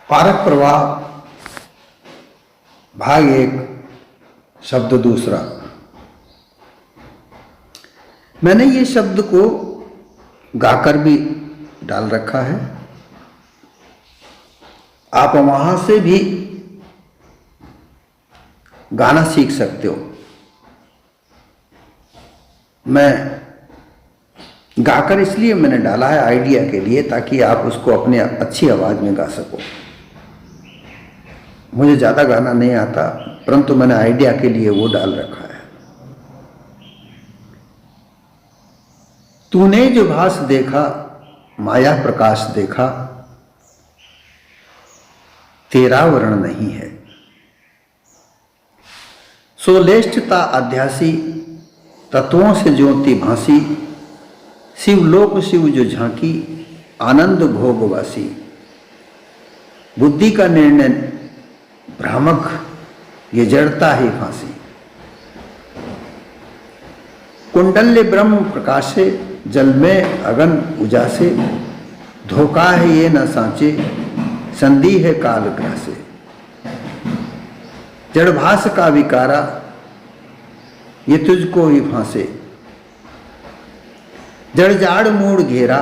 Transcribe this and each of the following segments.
Park प्रवाह भाग 1 शब्द दूसरा। मैंने ये शब्द को गाकर भी डाल रखा है, आप वहां से भी गाना सीख सकते हो। मैं गाकर इसलिए मैंने डाला है आइडिया के लिए, ताकि आप उसको अपने अच्छी आवाज में गा सको। मुझे ज्यादा गाना नहीं आता, परंतु मैंने आइडिया के लिए वो डाल रखा है। तूने जो भास देखा माया प्रकाश देखा, तेरा वर्ण नहीं है। सोलेष्टता अध्यासी तत्वों से ज्योति भांसी, शिवलोक शिव जो झांकी आनंद भोगवासी। बुद्धि का निर्णय भ्रामक ये जड़ता ही फांसी। कुंडल्य ब्रह्म प्रकाशे जल में अगन उजासे, धोखा है ये न सांचे संधि है काल ग्रासे। जड़भास का विकारा ये तुझको ही फांसे, जड़ जाड़ मूड घेरा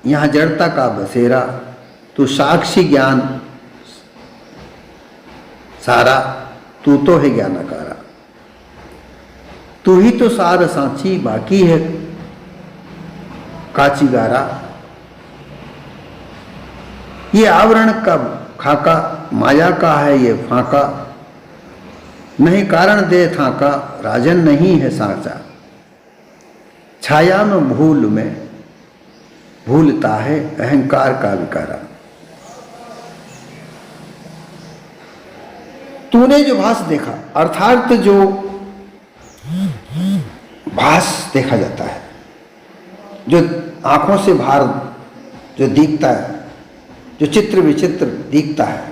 यहां जड़ता का बसेरा। तू साक्षी ज्ञान सारा, तू तो है ज्ञानकारा। तू ही तो सार सांची बाकी है काचीगारा। ये आवरण का खाका माया का है ये फाका, नहीं कारण दे थाका राजन नहीं है साचा। छाया में भूल में भूलता है अहंकार का विकारा। तूने जो भास देखा अर्थात जो भास देखा जाता है, जो आंखों से बाहर जो दिखता है, जो चित्र विचित्र दिखता है,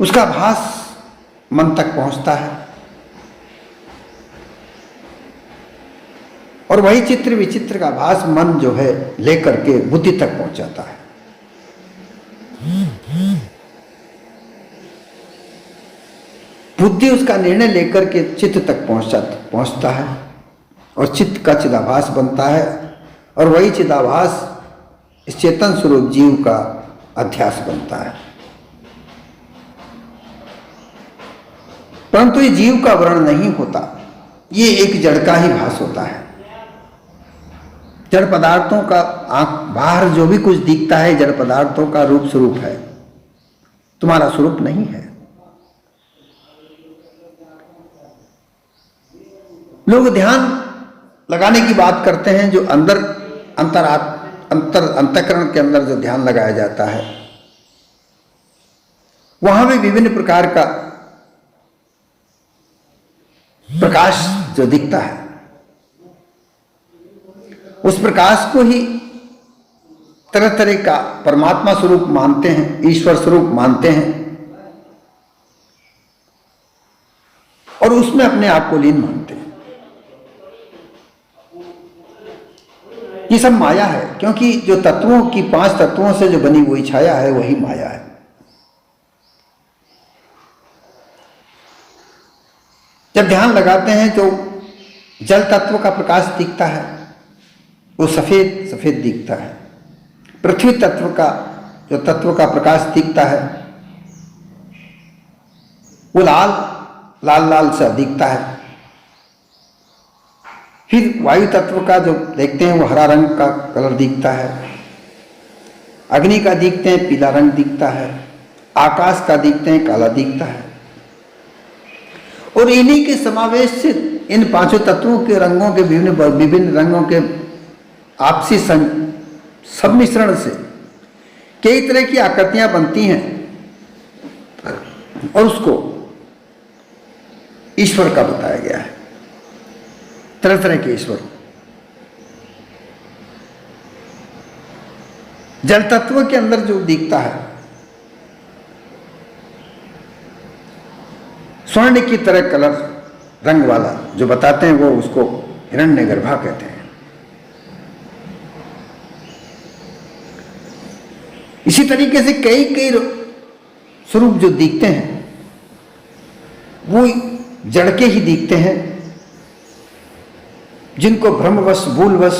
उसका भास मन तक पहुंचता है और वही चित्र विचित्र का भास मन जो है लेकर के बुद्धि तक पहुंचाता है। बुद्धि उसका निर्णय लेकर के चित्त तक पहुंचता है और चित्त का चिदाभास बनता है और वही चिदाभास इस चेतन स्वरूप जीव का अध्यास बनता है। परंतु ये जीव का वर्ण नहीं होता, ये एक जड़ का ही भास होता है। जड़ पदार्थों का बाहर जो भी कुछ दिखता है जड़ पदार्थों का रूप स्वरूप है, तुम्हारा स्वरूप नहीं है। लोग ध्यान लगाने की बात करते हैं, जो अंतःकरण के अंदर जो ध्यान लगाया जाता है, वहां भी विभिन्न प्रकार का प्रकाश जो दिखता है, उस प्रकाश को ही तरह तरह का परमात्मा स्वरूप मानते हैं, ईश्वर स्वरूप मानते हैं और उसमें अपने आप को लीन मानते हैं। ये सब माया है, क्योंकि जो तत्वों की 5 तत्वों से जो बनी हुई छाया है वही माया है। जब ध्यान लगाते हैं तो जल तत्व का प्रकाश दिखता है, वो सफेद सफेद दिखता है। पृथ्वी तत्व का जो तत्व का प्रकाश दिखता है वो लाल लाल लाल सा दिखता है। फिर वायु तत्व का जो देखते हैं वो हरा रंग का कलर दिखता है। अग्नि का देखते हैं पीला रंग दिखता है। आकाश का देखते हैं काला दिखता है। और इन्हीं के समावेश से इन 5 तत्वों के रंगों के विभिन्न रंगों के आपसी सम्मिश्रण से कई तरह की आकृतियां बनती हैं और उसको ईश्वर का बताया गया है। तरह तरह के ईश्वर। जल तत्व के अंदर जो दिखता है स्वर्ण की तरह कलर रंग वाला जो बताते हैं वो उसको हिरण्यगर्भा कहते हैं। इसी तरीके से कई कई स्वरूप जो दिखते हैं वो जड़ के ही दिखते हैं, जिनको भ्रमवश भूलवश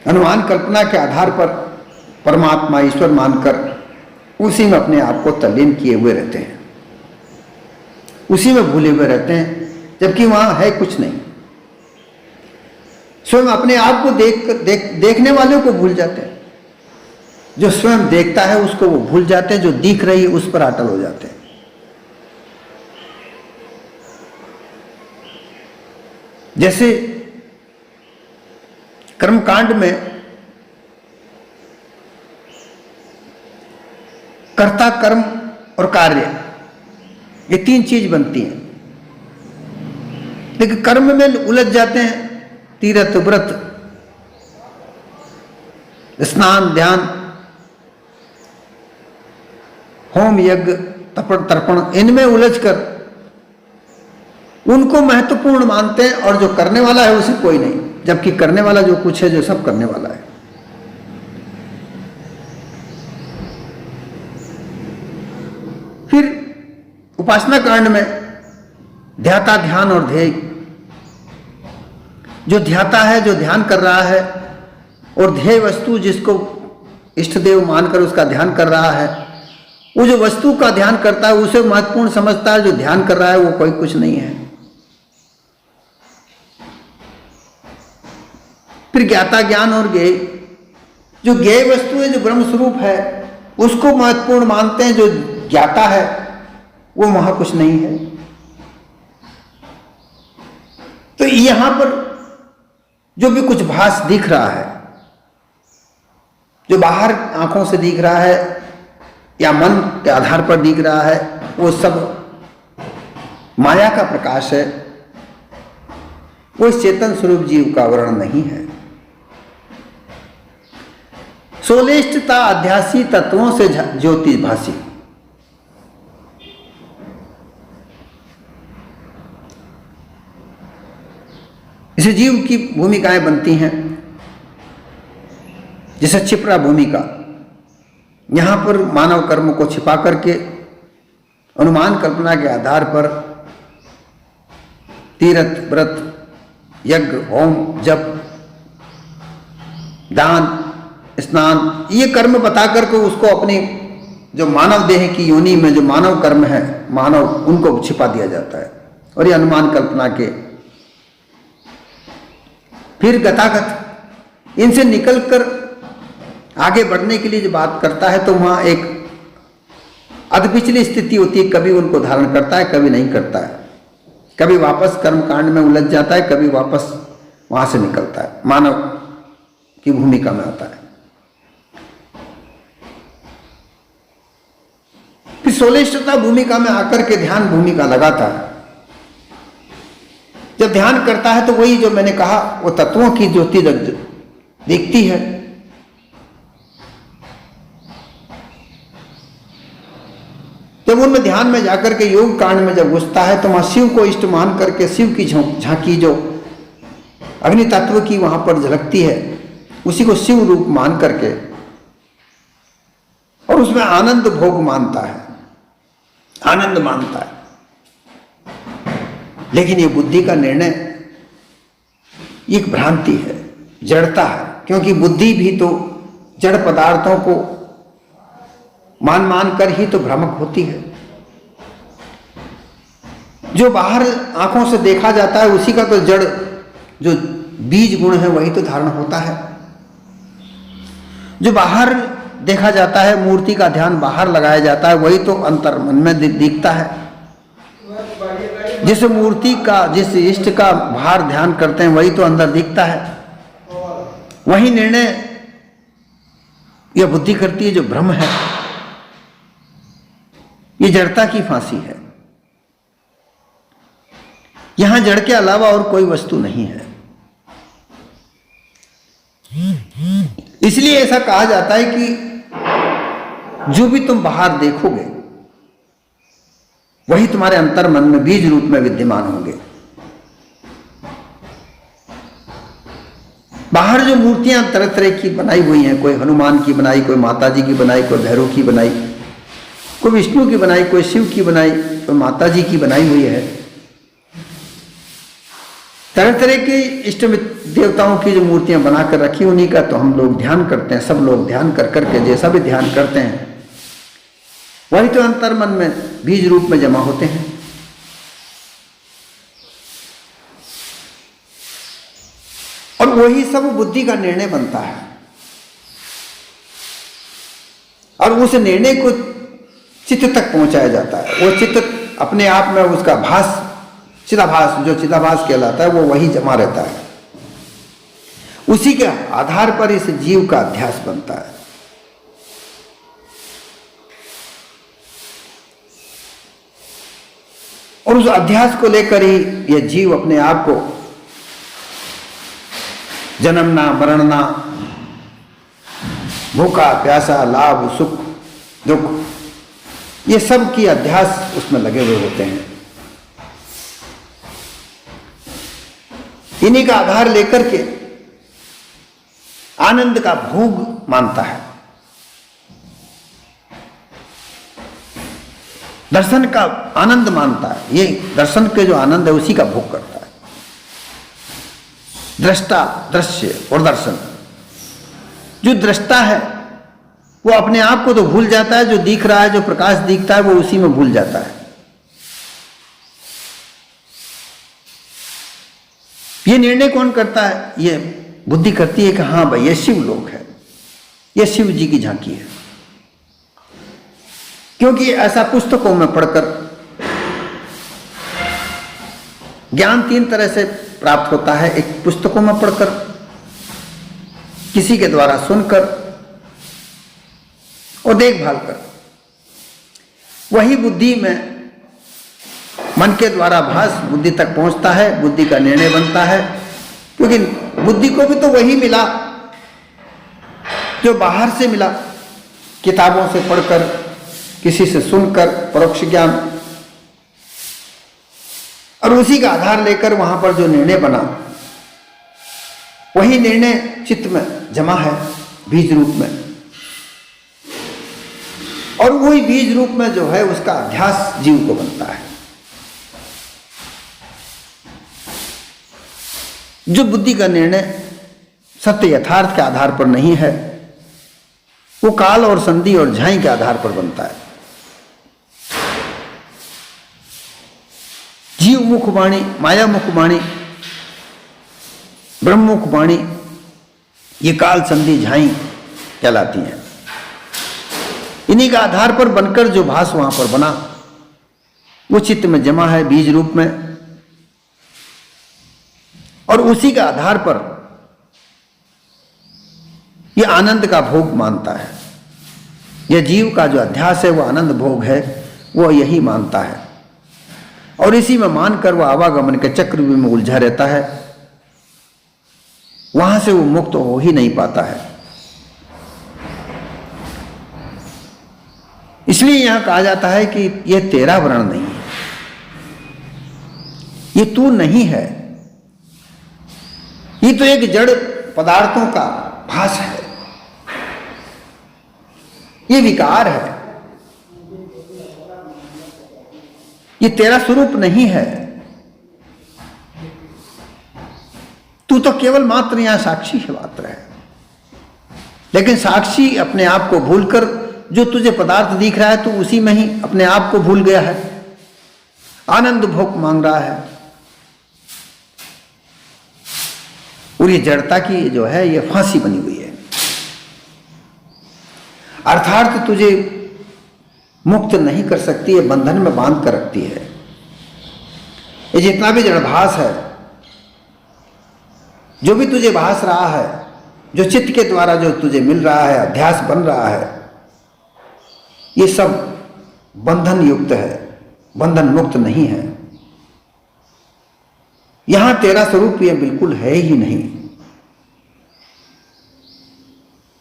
अनुमान कल्पना के आधार पर परमात्मा ईश्वर मानकर उसी में अपने आप को तल्लीन किए हुए रहते हैं, उसी में भूले हुए रहते हैं, जबकि वहां है कुछ नहीं। स्वयं अपने आप को देखने वालों को भूल जाते हैं, जो स्वयं देखता है उसको वो भूल जाते हैं, जो दिख रही है उस पर अटल हो जाते हैं। जैसे कर्मकांड में कर्ता, कर्म और कार्य, ये तीन चीज बनती हैं। लेकिन कर्म में उलझ जाते हैं, तीर्थ व्रत स्नान ध्यान होम यज्ञ तपन तर्पण, इनमें उलझकर उनको महत्वपूर्ण मानते हैं, और जो करने वाला है उसे कोई नहीं, जबकि करने वाला जो कुछ है, जो सब करने वाला है। फिर उपासना कांड में ध्याता, ध्यान और ध्येय, जो ध्याता है, जो ध्यान कर रहा है, और ध्येय वस्तु जिसको इष्ट देव मानकर उसका ध्यान कर रहा है, वो जो वस्तु का ध्यान करता है उसे महत्वपूर्ण समझता है, जो ध्यान कर रहा है वो कोई कुछ नहीं है। फिर ज्ञाता, ज्ञान और ज्ञेय, जो ज्ञेय वस्तु है, जो ब्रह्म स्वरूप है, उसको महत्वपूर्ण मानते हैं, जो ज्ञाता है वो वहां कुछ नहीं है। तो यहां पर जो भी कुछ भास दिख रहा है, जो बाहर आंखों से दिख रहा है या मन के आधार पर दिख रहा है, वो सब माया का प्रकाश है, वो इस चेतन स्वरूप जीव का आवरण नहीं है। सोलेष्टता अध्यासी तत्वों से ज्योति भासी, इसे जीव की भूमिकाएं बनती हैं। जैसे छिपरा भूमिका, यहां पर मानव कर्म को छिपा करके अनुमान कल्पना के आधार पर तीर्थ व्रत यज्ञ होम जप दान स्नान, ये कर्म बता करके उसको अपनी जो मानव देह की योनि में जो मानव कर्म है, मानव, उनको छिपा दिया जाता है। और ये अनुमान कल्पना के फिर गतागत इनसे निकलकर आगे बढ़ने के लिए जो बात करता है, तो वहां एक अधपिछली स्थिति होती है, कभी उनको धारण करता है, कभी नहीं करता है, कभी वापस कर्मकांड में उलझ जाता है, कभी वापस वहां से निकलता है, मानव की भूमिका में आता है। फिर सोलेष्टता भूमिका में आकर के ध्यान भूमिका लगाता है। जब ध्यान करता है तो वही जो मैंने कहा, वो तत्वों की ज्योति दिखती है। जब उनमें ध्यान में जाकर के योग कांड में जब घुसता है, तो वहां शिव को इष्ट मान करके शिव की झांकी जो अग्नि तत्व की वहां पर झलकती है, उसी को शिव रूप मान करके और उसमें आनंद भोग मानता है, आनंद मानता है। लेकिन ये बुद्धि का निर्णय एक भ्रांति है, जड़ता है, क्योंकि बुद्धि भी तो जड़ पदार्थों को मान मान कर ही तो भ्रामक होती है। जो बाहर आंखों से देखा जाता है उसी का तो जड़ जो बीज गुण है वही तो धारण होता है। जो बाहर देखा जाता है, मूर्ति का ध्यान बाहर लगाया जाता है, वही तो अंतर मन में दिखता है। जिस मूर्ति का, जिस इष्ट का बाहर ध्यान करते हैं वही तो अंदर दिखता है। वही निर्णय यह बुद्धि करती है जो भ्रम है। ये जड़ता की फांसी है। यहां जड़ के अलावा और कोई वस्तु नहीं है। इसलिए ऐसा कहा जाता है कि जो भी तुम बाहर देखोगे वही तुम्हारे अंतर मन में बीज रूप में विद्यमान होंगे। बाहर जो मूर्तियां तरह तरह की बनाई हुई हैं, कोई हनुमान की बनाई, कोई माता जी की बनाई, कोई भैरव की बनाई, कोई विष्णु की बनाई, कोई शिव की बनाई, कोई माता जी की बनाई हुई है। तरह तरह के इष्ट देवताओं की जो मूर्तियां बनाकर रखी, उन्हीं का तो हम लोग ध्यान करते हैं। सब लोग ध्यान कर करके जैसा भी ध्यान करते हैं वही तो अंतर मन में बीज रूप में जमा होते हैं। और वही सब बुद्धि का निर्णय बनता है, और उस निर्णय को चित्त तक पहुंचाया जाता है। वो चित्त अपने आप में उसका भास, चिदाभास, जो चिदाभास कहलाता है, वो वही जमा रहता है। उसी के आधार पर इस जीव का अध्यास बनता है। और उस अध्यास को लेकर ही यह जीव अपने आप को जन्मना, मरना, भूखा प्यासा, लाभ सुख दुख, ये सब की अध्यास उसमें लगे हुए होते हैं। इन्हीं का आधार लेकर के आनंद का भोग मानता है, दर्शन का आनंद मानता है। ये दर्शन के जो आनंद है उसी का भोग करता है। दृष्टा, दृश्य और दर्शन। जो दृष्टा है वो अपने आप को तो भूल जाता है, जो दिख रहा है, जो प्रकाश दिखता है, वो उसी में भूल जाता है। ये निर्णय कौन करता है? ये बुद्धि करती है कि हाँ भाई ये शिव लोक है, ये शिव जी की झांकी है। क्योंकि ऐसा पुस्तकों में पढ़कर ज्ञान तीन तरह से प्राप्त होता है। एक पुस्तकों में पढ़कर, किसी के द्वारा सुनकर और देखभाल कर। वही बुद्धि में मन के द्वारा भास बुद्धि तक पहुंचता है, बुद्धि का निर्णय बनता है। क्योंकि बुद्धि को भी तो वही मिला जो बाहर से मिला, किताबों से पढ़कर, किसी से सुनकर, परोक्ष ज्ञान, और उसी का आधार लेकर वहां पर जो निर्णय बना, वही निर्णय चित्त में जमा है बीज रूप में। और वही बीज रूप में जो है उसका अध्यास जीव को बनता है। जो बुद्धि का निर्णय सत्य यथार्थ के आधार पर नहीं है, वो काल और संधि और झाई के आधार पर बनता है। जीव मुख वाणी, माया मुख वाणी, ब्रह्म मुख वाणी, ये काल संधि झाई कहलाती हैं। इन्हीं का आधार पर बनकर जो भास वहां पर बना, वो चित्त में जमा है बीज रूप में। और उसी के आधार पर यह आनंद का भोग मानता है। यह जीव का जो अध्यास है, वो आनंद भोग है, वो यही मानता है। और इसी में मानकर वह आवागमन के चक्रव्यूह में उलझा रहता है। वहां से वो मुक्त हो ही नहीं पाता है। इसलिए यहां कहा जाता है कि यह तेरा वर्ण नहीं है, ये तू नहीं है, ये तो एक जड़ पदार्थों का भास है, ये विकार है, ये तेरा स्वरूप नहीं है। तू तो केवल मात्र यहां साक्षी है, मात्र है। लेकिन साक्षी अपने आप को भूलकर जो तुझे पदार्थ दिख रहा है, तू उसी में ही अपने आप को भूल गया है, आनंद भोग मांग रहा है। और ये जड़ता की जो है ये फांसी बनी हुई है, अर्थात तुझे मुक्त नहीं कर सकती है, बंधन में बांध कर रखती है। ये जितना भी जड़भास है, जो भी तुझे भास रहा है, जो चित्त के द्वारा जो तुझे मिल रहा है, अध्यास बन रहा है, ये सब बंधन युक्त है, बंधन मुक्त नहीं है। यहां तेरा स्वरूप ये बिल्कुल है ही नहीं।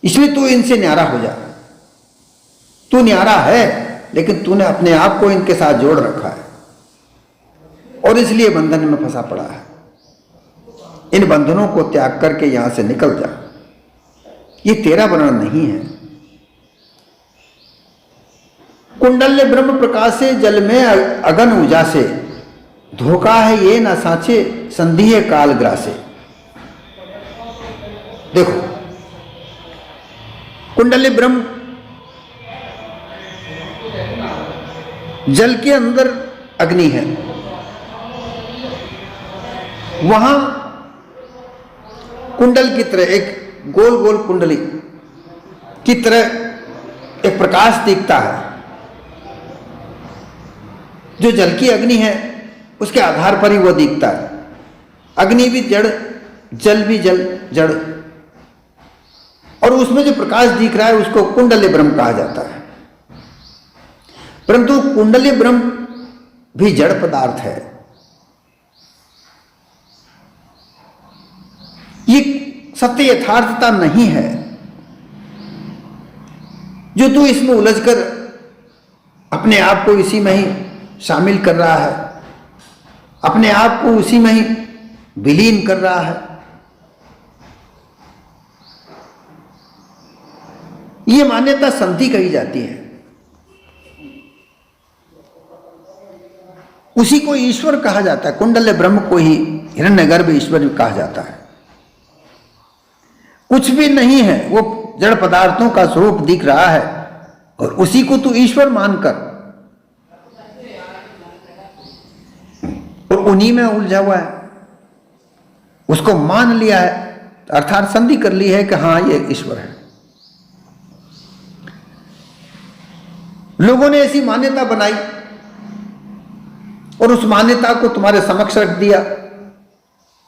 इसलिए तू इनसे न्यारा हो जा। तू न्यारा है, लेकिन तूने अपने आप को इनके साथ जोड़ रखा है और इसलिए बंधन में फंसा पड़ा है। इन बंधनों को त्याग करके यहां से निकल जा। ये तेरा वर्णन नहीं है। कुंडल्य ब्रह्म प्रकाशे जल में अगन उजासे, धोखा है ये न साचे संधि है काल ग्रासे। देखो, कुंडल्य ब्रह्म जल के अंदर अग्नि है, वहां कुंडल की तरह एक गोल गोल कुंडली की तरह एक प्रकाश दिखता है, जो जल की अग्नि है उसके आधार पर ही वो दिखता है। अग्नि भी जड़, जल भी जड़, और उसमें जो प्रकाश दिख रहा है उसको कुंडल्य ब्रह्म कहा जाता है। परंतु कुंडल्य ब्रह्म भी जड़ पदार्थ है। ये सत्य यथार्थता नहीं है जो तू इसमें उलझकर अपने आप को इसी में ही शामिल कर रहा है, अपने आप को उसी में ही विलीन कर रहा है। ये मान्यता संधि कही जाती है। उसी को ईश्वर कहा जाता है। कुंडल्य ब्रह्म को ही हिरण्यगर्भ ईश्वर कहा जाता है। कुछ भी नहीं है, वो जड़ पदार्थों का स्वरूप दिख रहा है और उसी को तू ईश्वर मानकर और उन्हीं में उलझा हुआ है, उसको मान लिया है, अर्थात संधि कर ली है कि हाँ ये ईश्वर है। लोगों ने ऐसी मान्यता बनाई और उस मान्यता को तुम्हारे समक्ष रख दिया,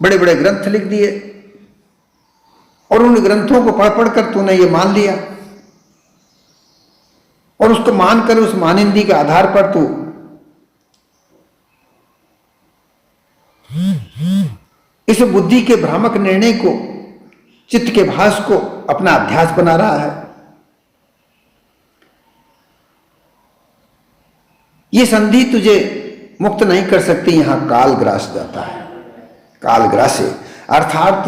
बड़े बड़े ग्रंथ लिख दिए और उन ग्रंथों को पढ़ पढ़कर तूने ये मान लिया और उसको मानकर उस मानिंदी के आधार पर तू इस बुद्धि के भ्रामक निर्णय को, चित्त के भास को अपना अध्यास बना रहा है। ये संधि तुझे मुक्त नहीं कर सकती, यहां काल ग्रास जाता है। काल ग्रासे अर्थात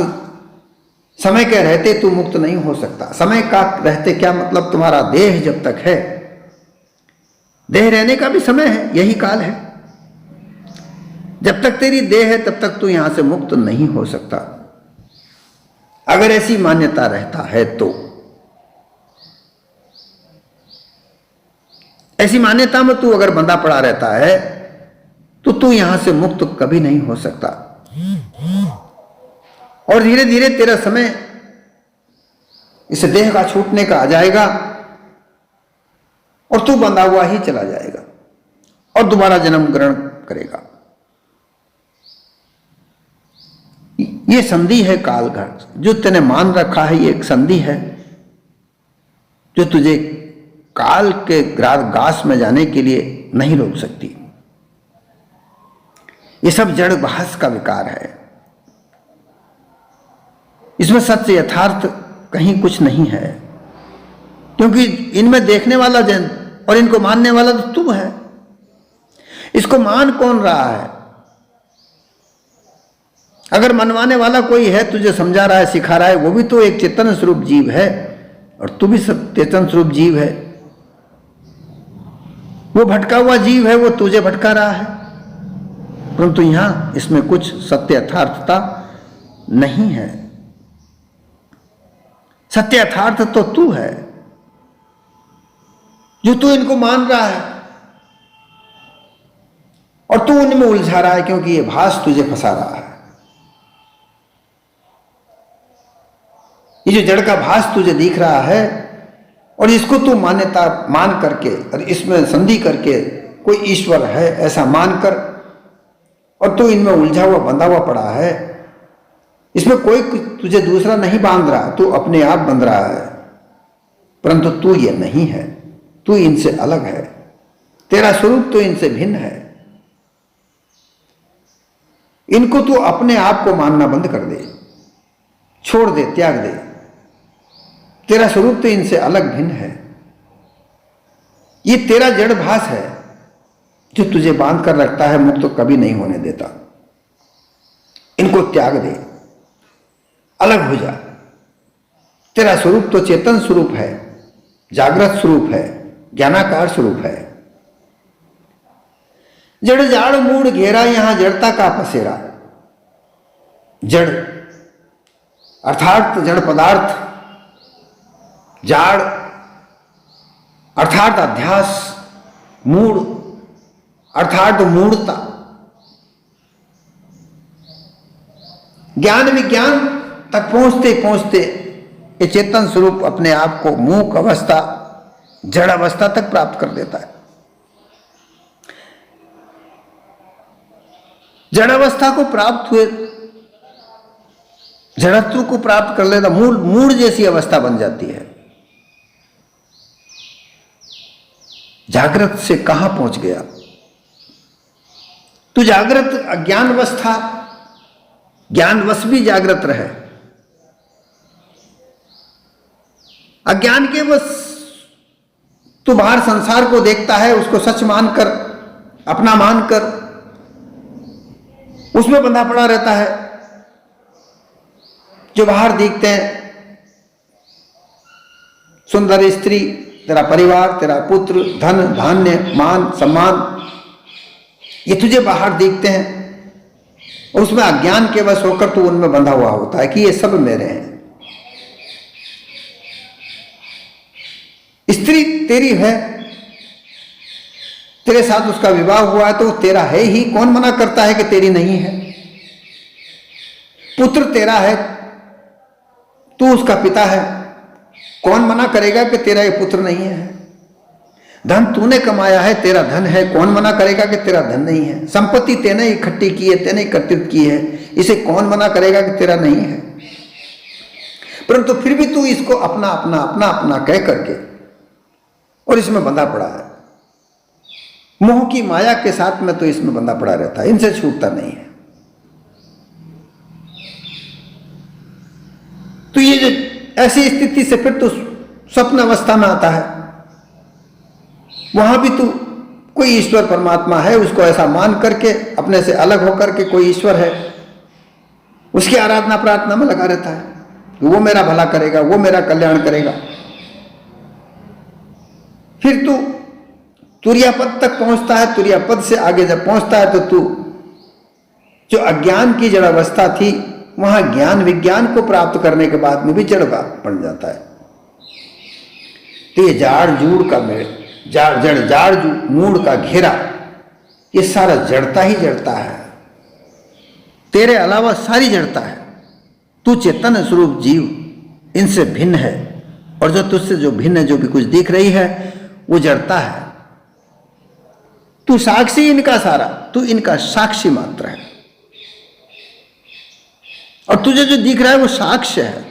समय के रहते तू मुक्त नहीं हो सकता। समय का रहते क्या मतलब? तुम्हारा देह जब तक है, देह रहने का भी समय है, यही काल है। जब तक तेरी देह है तब तक तू यहां से मुक्त नहीं हो सकता। अगर ऐसी मान्यता रहता है तो, ऐसी मान्यता में तू अगर बंधा पड़ा रहता है तो तू यहां से मुक्त कभी नहीं हो सकता। और धीरे धीरे तेरा समय इस देह का छूटने का आ जाएगा और तू बंधा हुआ ही चला जाएगा और दोबारा जन्म ग्रहण करेगा। ये संधि है कालघाट, जो तूने मान रखा है। ये एक संधि है जो तुझे काल के गास में जाने के लिए नहीं रोक सकती। ये सब जड़ बहस का विकार है। इसमें सत्य यथार्थ कहीं कुछ नहीं है, क्योंकि इनमें देखने वाला जन और इनको मानने वाला तो तू है। इसको मान कौन रहा है? अगर मनवाने वाला कोई है, तुझे समझा रहा है, सिखा रहा है, वो भी तो एक चेतन स्वरूप जीव है और तू भी चेतन स्वरूप जीव है। वो भटका हुआ जीव है, वो तुझे भटका रहा है, परंतु यहां इसमें कुछ सत्य यथार्थता नहीं है। सत्य यथार्थ तो तू है, जो तू इनको मान रहा है और तू उनमें उलझा रहा है, क्योंकि ये भास तुझे फंसा रहा है। ये जो जड़ का भास तुझे दिख रहा है और इसको तू मान्यता मान करके और इसमें संधि करके कोई ईश्वर है ऐसा मानकर, और तू इनमें उलझा हुआ बंधा हुआ पड़ा है। इसमें कोई तुझे दूसरा नहीं बांध रहा, तू अपने आप बंध रहा है, परंतु तू ये नहीं है। तू इनसे अलग है, तेरा स्वरूप तो इनसे भिन्न है। इनको तू अपने आप को मानना बंद कर दे, छोड़ दे, त्याग दे। तेरा स्वरूप तो इनसे अलग भिन्न है। ये तेरा जड़ भास है जो तुझे बांध कर रखता है, मुक्त तो कभी नहीं होने देता। इनको त्याग दे, अलग हो जा। तेरा स्वरूप तो चेतन स्वरूप है, जागृत स्वरूप है, ज्ञानाकार स्वरूप है। जड़ जाड़ मूड घेरा, यहां जड़ता का पसेरा। जड़ अर्थात जड़ पदार्थ, जाड़ अर्थात अध्यास, मूड अर्थात मूढ़ता। ज्ञान विज्ञान तक पहुंचते पहुंचते ये चेतन स्वरूप अपने आप को मूक अवस्था, जड़ अवस्था तक प्राप्त कर देता है। जड़ अवस्था को प्राप्त हुए, जड़त्व को प्राप्त कर लेता, मूड जैसी अवस्था बन जाती है। जागृत से कहां पहुंच गया तू? जागृत अज्ञान अवस्था, ज्ञानवश भी जागृत रहे, अज्ञान के बस तू बाहर संसार को देखता है, उसको सच मानकर, अपना मानकर उसमें बंधा पड़ा रहता है। जो बाहर दिखते हैं, सुंदर स्त्री, तेरा परिवार, तेरा पुत्र, धन धान्य, मान सम्मान, ये तुझे बाहर दिखते हैं, उसमें अज्ञान के वश होकर तू उनमें बंधा हुआ होता है कि ये सब मेरे हैं। स्त्री तेरी है, तेरे साथ उसका विवाह हुआ है तो तेरा है ही, कौन मना करता है कि तेरी नहीं है? पुत्र तेरा है, तू उसका पिता है, कौन मना करेगा कि तेरा ये पुत्र नहीं है? धन तूने कमाया है, तेरा धन है, कौन मना करेगा कि तेरा धन नहीं है? संपत्ति तेने इकट्ठी की है, तेने एकत्रित की है, इसे कौन मना करेगा कि तेरा नहीं है? परंतु फिर भी तू इसको अपना अपना अपना अपना कह करके और इसमें बंधा पड़ा है। मोह की माया के साथ में तो इसमें बंधा पड़ा रहता है, इनसे छूटता नहीं है। तो ये जो ऐसी स्थिति से फिर तो स्वप्न अवस्था में आता है, वहां भी तू कोई ईश्वर परमात्मा है, उसको ऐसा मान करके अपने से अलग होकर के कोई ईश्वर है, उसकी आराधना प्रार्थना में लगा रहता है, वो मेरा भला करेगा, वो मेरा कल्याण करेगा। फिर तू तुरिया पद तक पहुंचता है, तुरिया पद से आगे जब पहुंचता है तो तू जो अज्ञान की जड़ अवस्था थी, वहां ज्ञान विज्ञान को प्राप्त करने के बाद में भी जड़ बन जाता है। तो ये जाड़ जूड़ का जाड़ मूड का घेरा, ये सारा जड़ता ही जड़ता है, तेरे अलावा सारी जड़ता है। तू चेतन स्वरूप जीव इनसे भिन्न है, और जो तुझसे जो भिन्न है, जो भी कुछ दिख रही है, वो जड़ता है। तू साक्षी इनका सारा, तू इनका साक्षी मात्र है, और तुझे जो दिख रहा है वो साक्ष्य है।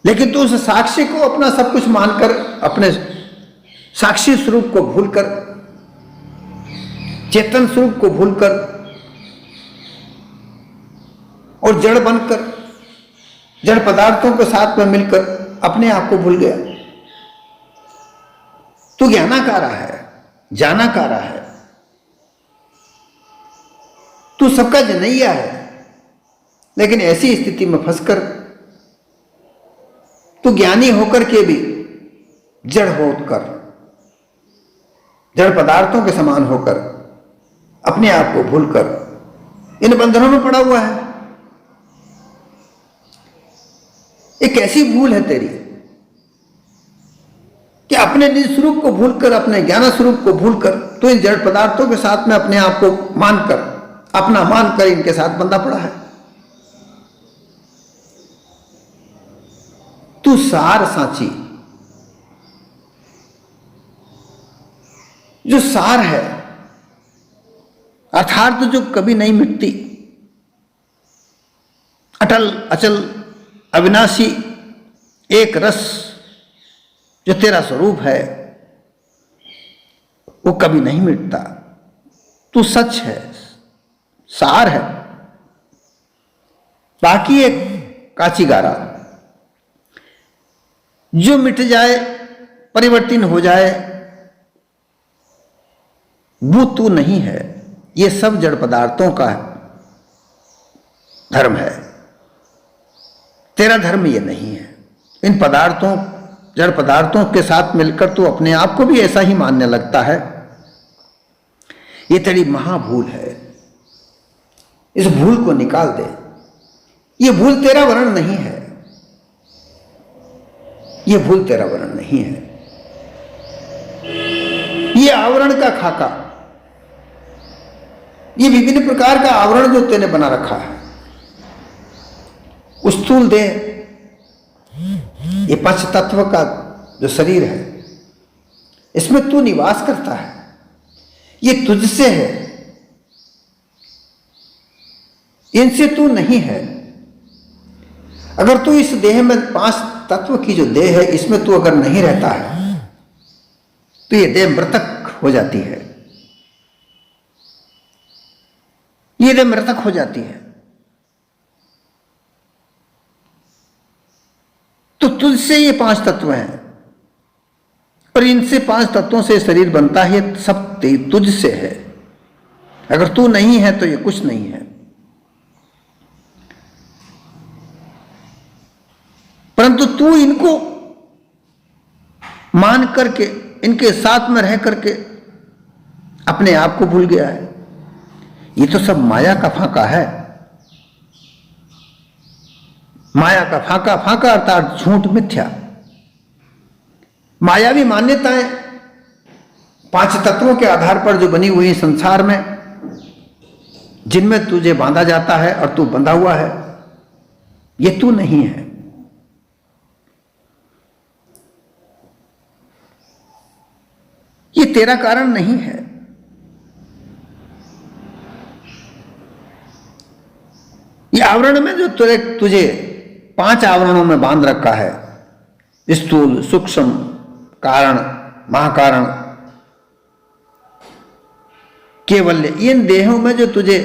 लेकिन तू उस साक्षी को अपना सब कुछ मानकर, अपने साक्षी स्वरूप को भूलकर, चेतन स्वरूप को भूलकर और जड़ बनकर, जड़ पदार्थों के साथ में मिलकर अपने आप को भूल गया। तू ज्ञानाकारा है, जानाकारा है, तू सबका जनैया है, लेकिन ऐसी स्थिति में फंसकर तू ज्ञानी होकर के भी जड़ होकर, जड़ पदार्थों के समान होकर अपने आप को भूलकर इन बंधनों में पड़ा हुआ है। एक ऐसी भूल है तेरी कि अपने निज स्वरूप को भूलकर, अपने ज्ञान स्वरूप को भूलकर तो इन जड़ पदार्थों के साथ में अपने आप को मानकर, अपना मानकर इनके साथ बंधा पड़ा है। तू सार सांची, जो सार है अर्थात जो कभी नहीं मिटती, अटल अचल अविनाशी एक रस जो तेरा स्वरूप है, वो कभी नहीं मिटता। तू सच है, सार है, बाकी एक काचीगारा जो मिट जाए, परिवर्तन हो जाए, वो तू नहीं है। ये सब जड़ पदार्थों का धर्म है, तेरा धर्म ये नहीं है। इन पदार्थों, जड़ पदार्थों के साथ मिलकर तू अपने आप को भी ऐसा ही मानने लगता है। ये तेरी महाभूल है, इस भूल को निकाल दे। ये भूल तेरा वर्ण नहीं है, ये भूल तेरा वर्ण नहीं है। ये आवरण का खाका, ये विभिन्न प्रकार का आवरण जो तेने बना रखा है, स्थूल देह, ये पंच तत्व का जो शरीर है, इसमें तू निवास करता है, ये तुझसे है, इनसे तू नहीं है। अगर तू इस देह में, पांच तत्व की जो देह है, इसमें तू अगर नहीं रहता है तो ये देह मृतक हो जाती है, ये देह मृतक हो जाती है। तो तुझसे ये पांच तत्व हैं और इनसे पांच तत्वों से शरीर बनता है, ये सब तुझसे है। अगर तू नहीं है तो ये कुछ नहीं है। परंतु तू इनको मान करके, इनके साथ में रह करके अपने आप को भूल गया है। ये तो सब माया का फाका है। माया का फाका, फाका अर्थात झूठ, मिथ्या, मायावी मान्यताएं पांच तत्वों के आधार पर जो बनी हुई संसार में, जिनमें तुझे बांधा जाता है और तू बंधा हुआ है, ये तू नहीं है। ये तेरा कारण नहीं है। ये आवरण में जो तुझे पांच आवरणों में बांध रखा है, स्थूल, सूक्ष्म, कारण, महाकारण, केवल्य, इन देहों में जो तुझे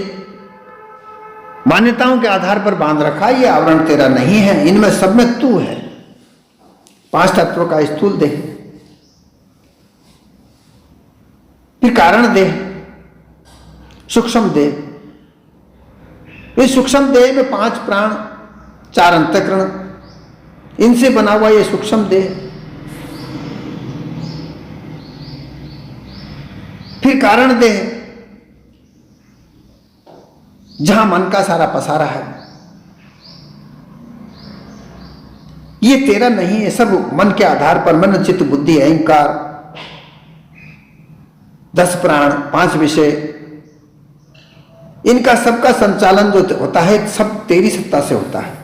मान्यताओं के आधार पर बांध रखा है, ये आवरण तेरा नहीं है। इनमें सब में तू है। पांच तत्वों का स्थूल देह, फिर कारण देह, सूक्ष्म देह, इस सूक्ष्म देह में पांच प्राण, चार अंतःकरण, इनसे बना हुआ ये सूक्ष्म देह। फिर कारण देह, जहां मन का सारा पसारा है, ये तेरा नहीं है। सब मन के आधार पर, मन, चित्त, बुद्धि, अहंकार, 10 प्राण, 5 विषय, इनका सबका संचालन जो होता है, सब तेरी सत्ता से होता है।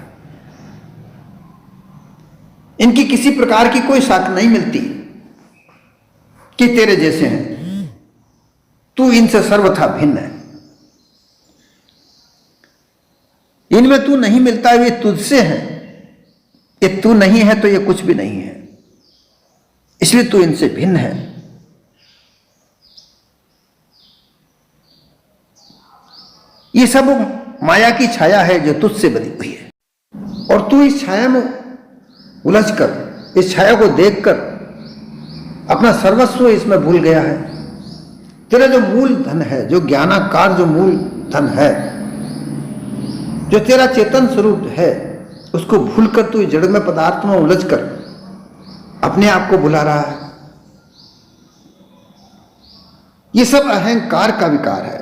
इनकी किसी प्रकार की कोई साख नहीं मिलती कि तेरे जैसे हैं। तू इनसे सर्वथा भिन्न है। इनमें तू नहीं मिलता, ये तुझसे है। ये तू नहीं है तो ये कुछ भी नहीं है, इसलिए तू इनसे भिन्न है। ये सब माया की छाया है जो तुझसे बनी हुई है, और तू इस छाया में उलझकर, इस छाया को देखकर अपना सर्वस्व इसमें भूल गया है। तेरा जो मूल धन है, जो ज्ञानाकार जो मूल धन है, जो तेरा चेतन स्वरूप है, उसको भूलकर तू जड़ में पदार्थ में उलझकर अपने आप को भुला रहा है। ये सब अहंकार का विकार है,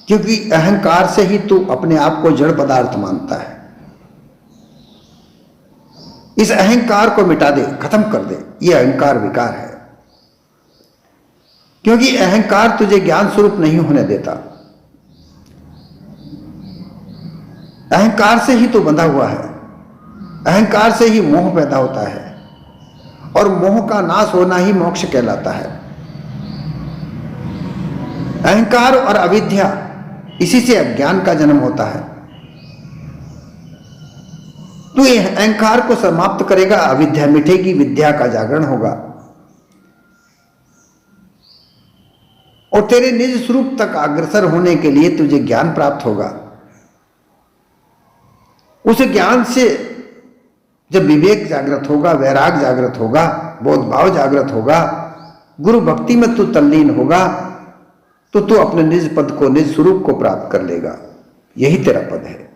क्योंकि अहंकार से ही तू अपने आप को जड़ पदार्थ मानता है। इस अहंकार को मिटा दे, खत्म कर दे। ये अहंकार विकार है, क्योंकि अहंकार तुझे ज्ञान स्वरूप नहीं होने देता। अहंकार से ही तो बंधा हुआ है। अहंकार से ही मोह पैदा होता है, और मोह का नाश होना ही मोक्ष कहलाता है। अहंकार और अविद्या, इसी से अज्ञान का जन्म होता है। तू ये अहंकार को समाप्त करेगा, अविद्या मिटेगी, विद्या का जागरण होगा, और तेरे निज स्वरूप तक अग्रसर होने के लिए तुझे ज्ञान प्राप्त होगा। उस ज्ञान से जब विवेक जागृत होगा, वैराग जागृत होगा, बोध भाव जागृत होगा, गुरु भक्ति में तू तल्लीन होगा, तो तू अपने निज पद को, निज स्वरूप को प्राप्त कर लेगा। यही तेरा पद है।